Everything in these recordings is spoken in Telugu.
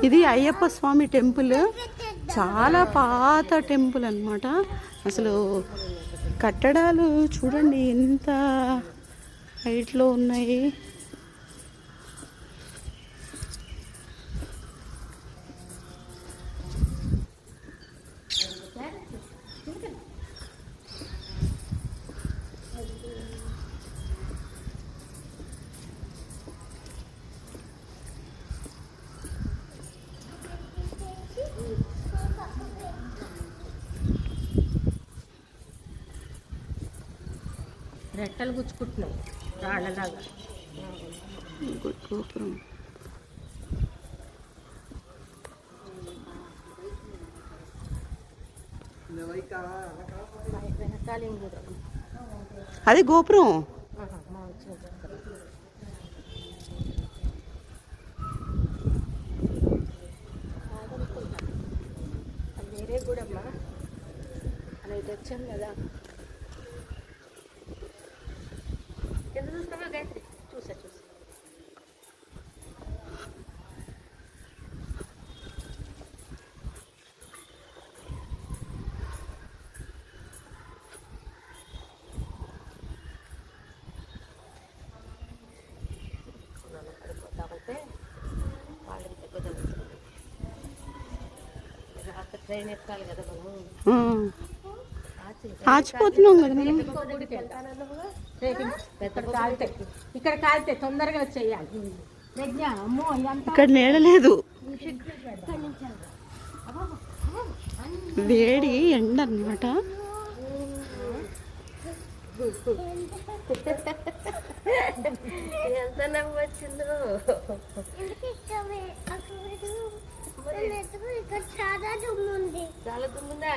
ఇది అయ్యప్ప స్వామి టెంపుల్. చాలా పాత టెంపుల్ అన్నమాట. అసలు కట్టడాలు చూడండి ఎంత హైట్లో ఉన్నాయి. రెట్టలు గుచ్చుకుంటున్నాయి రాళ్ళలాగా. గోపురం అది గోపురం. వేరే కూడా అలా ఇది వచ్చాం కదా. ఎంత చూస్తావా గాయత్రి? చూసా. ట్రైన్ ఎక్కాలి కదా మనం. ఆచిపోతున్నాం కదా మనం. ఇక్కడ కాలితే తొందరగా వచ్చేయాలి. ఇక్కడ నీడలేదు, వేడి ఎండ అన్నమాట. ఎంత నవ్వు వచ్చిందో. చాలా దుమ్ముందా?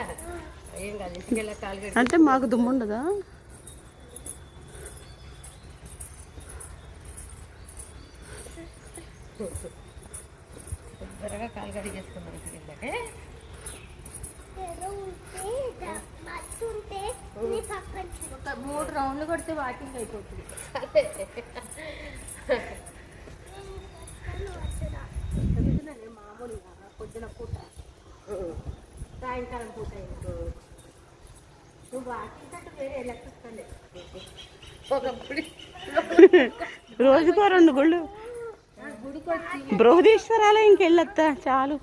ఏం కాదు, ఇసుకెళ్ళ కాలు అంటే మాకు దుమ్ము ఉండదా? త్వరగా కాలు కడిగేసుకున్నాం. ఇసుకెళ్ళాకే 3 రౌండ్లు కొడితే వాకింగ్ అయిపోతుంది. మామూలుగా పొద్దున పూట, సాయంకాలం పూట నువ్వు వాకింగ్ అంటే వేరే లెక్కలే. ఒకప్పుడు రోజుకో 2 గుళ్ళు. బృహదీశ్వరాలయంకి వెళ్ళొత్తా చాలు.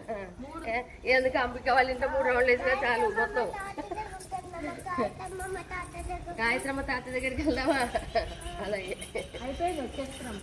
ఎందుకు అంబిక వాళ్ళ ఇంట్లో 3 రౌండ్లు వేసినా చాలు. మొత్తం గాయత్రమ్మ తాత దగ్గరికి వెళ్దామా? అలాగే అయిపోయింది. వచ్చేస్తున్నాం.